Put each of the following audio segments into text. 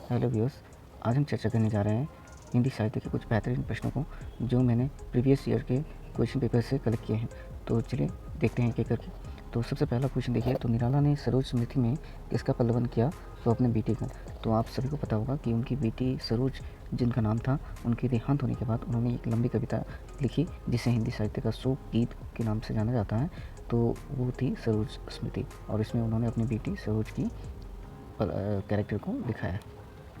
Hello viewers, आज हम चर्चा करने जा रहे हैं हिंदी साहित्य के कुछ बेहतरीन प्रश्नों को जो मैंने प्रीवियस ईयर के क्वेश्चन पेपर से कलेक्ट किए हैं। तो चलिए देखते हैं एक-एक करके। तो सबसे पहला क्वेश्चन देखिए, तो निराला ने सरोज स्मृति में किसका पल्लवन किया? तो अपने बेटे का। तो आप सभी को पता होगा कि उनकी बेटी सरोज जिनका नाम था, उनके देहांत होने के बाद उन्होंने एक लंबी कविता लिखी जिसे हिंदी साहित्य का शोक गीत के नाम से जाना जाता है। तो वो थी सरोज स्मृति और इसमें उन्होंने अपनी बेटी सरोज की कैरेक्टर को दिखाया है।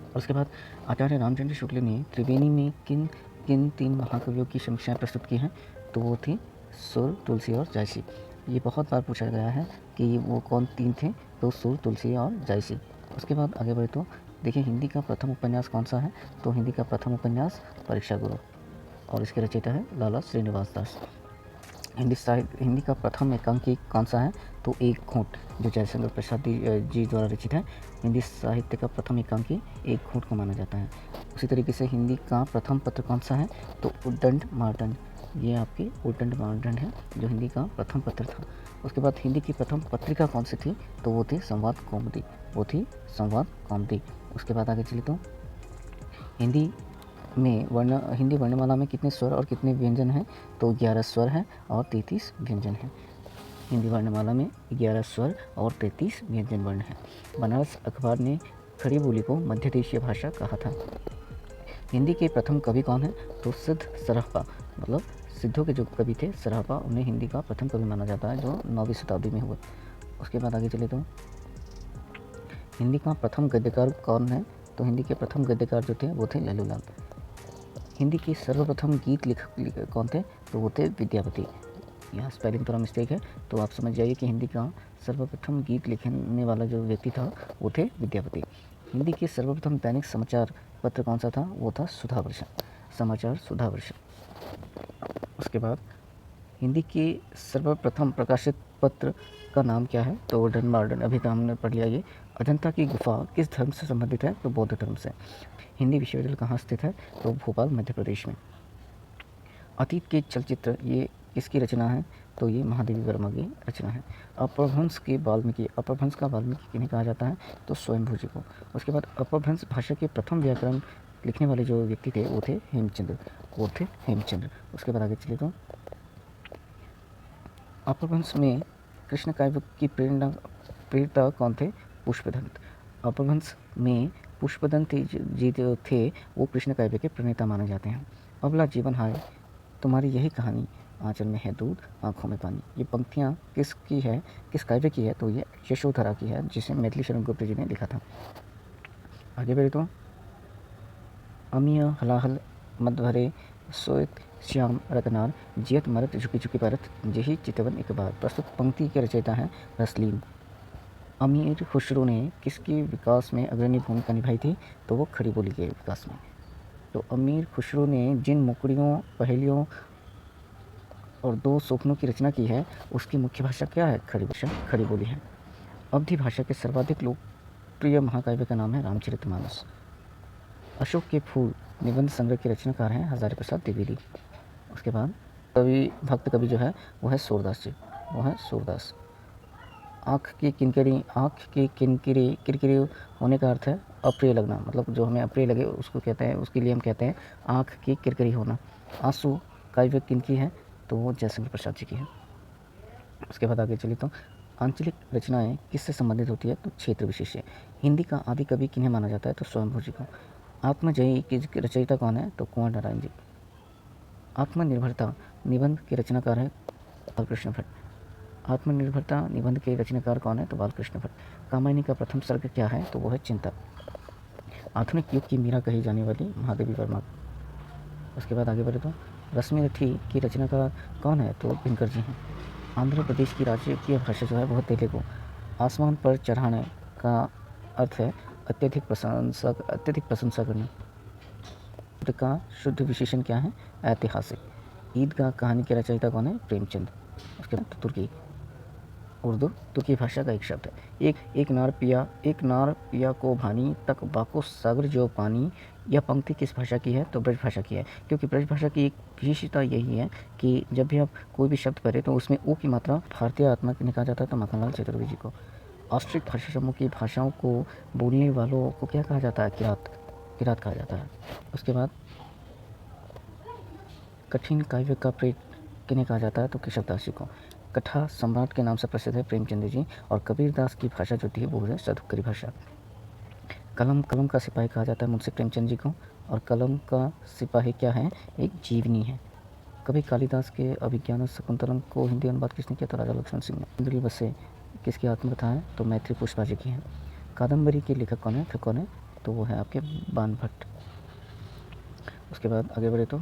और उसके बाद आचार्य रामचंद्र शुक्ल ने त्रिवेणी में किन किन 3 महाकवियों की समीक्षाएँ प्रस्तुत की हैं? तो वो थी सुर, तुलसी और जायसी। ये बहुत बार पूछा गया है कि वो कौन 3 थे? तो सुर, तुलसी और जायसी। उसके बाद आगे बढ़े तो देखिए, हिंदी का प्रथम उपन्यास कौन-सा है? तो हिंदी का प्रथम उपन्यास परीक्षा गुरु और इसके रचयिता है लाला श्रीनिवास दास। हिंदी का प्रथम एकांकी कौन-सा है? तो एक घूँट, जो जयशंकर प्रसाद जी द्वारा रचित है। हिंदी साहित्य का प्रथम एकांकी एक घूँट को माना जाता है। उसी तरीके से हिंदी का प्रथम पत्र कौन-सा है? तो उद्दंड मार्तंड। ये आपकी उद्दंड मार्तंड है जो हिंदी का प्रथम पत्र था। उसके बाद हिंदी की प्रथम पत्रिका कौन-सी थी? तो वो थी संवाद कौमुदी। उसके बाद आगे चलिए तो हिंदी वर्णमाला में कितने स्वर और कितने व्यंजन हैं? तो 11 स्वर हैं और 33 व्यंजन हैं। हिंदी वर्णमाला में 11 स्वर और 33 व्यंजन वर्ण हैं। बनारस अखबार ने खड़ी बोली को मध्य देशीय भाषा कहा था। हिंदी के प्रथम कवि कौन है? तो सिद्ध सरहपा, मतलब सिद्धों के जो कवि थे सरहपा, उन्हें हिंदी का प्रथम कवि माना जाता है जो 9वीं शताब्दी में हुए। उसके बाद आगे चले तो हिंदी का प्रथम गद्यकार कौन है? तो हिंदी के प्रथम गद्यकार जो थे वो थे लल्लूलाल। हिंदी के सर्वप्रथम गीत लेखक कौन थे? तो वो थे विद्यापति। यहाँ स्पेलिंग थोड़ा मिस्टेक है, तो आप समझ जाइए कि हिंदी का सर्वप्रथम गीत लिखने वाला जो व्यक्ति था वो थे विद्यापति। हिंदी के सर्वप्रथम दैनिक समाचार पत्र कौन सा था? वो था सुधावर्षा, समाचार सुधावर्षा। उसके बाद हिंदी के सर्वप्रथम प्रकाशित पत्र का नाम क्या है? तो वुडन मॉडर्न, अभी तो हमने पढ़ लिया ये। अजंता की गुफा किस धर्म से संबंधित है? तो बौद्ध धर्म से। हिंदी विश्वविद्यालय कहाँ स्थित है? तो भोपाल, मध्य प्रदेश में। अतीत के चलचित्र ये किसकी रचना है? तो ये महादेवी वर्मा की रचना है। अपभ्रंश का वाल्मीकि किन्हें कहा जाता है? तो स्वयंभू जी को। उसके बाद अपभ्रंश भाषा के प्रथम व्याकरण लिखने वाले जो व्यक्ति थे वो थे हेमचंद्र। उसके बाद आगे चलिए तो अपभ्रंश में कृष्ण काव्य की प्रेरिता कौन थे? पुष्पदंत। अपभ्रंश में पुष्पदंत जी जो थे वो कृष्ण काव्य के प्रणेता माने जाते हैं। अबला जीवन हाय तुम्हारी यही कहानी, आंचल में है दूध आँखों में पानी। ये पंक्तियाँ किसकी है, किस काव्य की है? तो ये यशोधरा की है जिसे मैथिली शरण गुप्त जी ने लिखा था। आगे बढ़े तो अमीय हलाहल मद भरे सोत श्याम रतनार जियत मरत झुकी झुकी परत जेही चितवन एक बार। प्रस्तुत पंक्ति के रचयिता हैं रसलीन। अमीर खुसरो ने किसके विकास में अग्रणी भूमिका निभाई थी? तो वो खड़ी बोली के विकास में। तो अमीर खुसरो ने जिन मुकड़ियों, पहेलियों और 2 सोखनों की रचना की है उसकी मुख्य भाषा क्या है? खड़ी बोली है। अवधी भाषा के सर्वाधिक लोकप्रिय महाकाव्य का नाम है रामचरितमानस। अशोक के फूल निबंध संग्रह के रचनाकार हैं हजारी प्रसाद द्विवेदी। उसके बाद भक्त कवि जो है वो है सूरदास। आँख की किरकिरी होने का अर्थ है अप्रिय लगना, मतलब जो हमें अप्रिय लगे उसको कहते हैं, उसके लिए हम कहते हैं आँख की किरकिरी होना। आंसू काव्य किनकी है? तो वो जयशंकर प्रसाद जी की है। उसके बाद आगे चलिए तो आंचलिक रचनाएं किससे संबंधित होती है? तो क्षेत्र विशेष। हिंदी का आदि कवि किन्हें माना जाता है? तो स्वयंभू जी को। आत्मजयी की रचयिता कौन है? तो कुंवर नारायण जी। आत्मनिर्भरता निबंध के रचनाकार है बालकृष्ण भट्ट। आत्मनिर्भरता निबंध के रचनाकार कौन है? तो बालकृष्ण भट्ट। कामायनी का प्रथम सर्ग क्या है? तो वो है चिंता। आधुनिक युग की मीरा कही जाने वाली महादेवी वर्मा। उसके बाद आगे बढ़े तो रश्मि रथी की रचनाकार कौन है? तो दिनकर जी हैं। आंध्र प्रदेश की राजकीय भाषा जो है वह तेलुगु। आसमान पर चढ़ाने का अर्थ है अत्यधिक प्रशंसा करना। का शुद्ध विशेषण क्या है? ऐतिहासिक। ईदगाह कहानी के रचयिता कौन है? प्रेमचंद। उसके बाद उर्दू तुर्की भाषा का एक शब्द है। एक नार पिया को भानी तक बाको सागर जो पानी। यह पंक्ति किस भाषा की है? तो ब्रज भाषा की है, क्योंकि ब्रज भाषा की एक विशेषता यही है कि जब भी आप कोई भी शब्द पढ़े तो उसमें ओ की मात्रा भारतीय आत्मा ने कहा जाता है, तो माखनलाल चतुर्वेदी जी को। ऑस्ट्रिक भाषा समूह की भाषाओं को बोलने वालों को क्या कहा जाता है? किरात कहा जाता है। उसके बाद कठिन काव्य का प्रेत किन्हें कहा जाता है? तो केशवदास जी को। कथा सम्राट के नाम से प्रसिद्ध है प्रेमचंद जी, और कबीरदास की भाषा जो थी वो है सदुक्करी भाषा। कलम का सिपाही कहा जाता है मुंशी प्रेमचंद जी को, और कलम का सिपाही क्या है? एक जीवनी है। कवि कालिदास के अभिज्ञान शकुंतलम को हिंदी अनुवाद किसने किया? तो राजा लक्ष्मण सिंह ने। इंद्रिय बसे किसकी आत्मकथा है? तो मैत्री पुष्पा जी की है। कादम्बरी के लेखक कौन है? फिर कौन है? तो वो है आपके बाण भट्ट। उसके बाद आगे बढ़े तो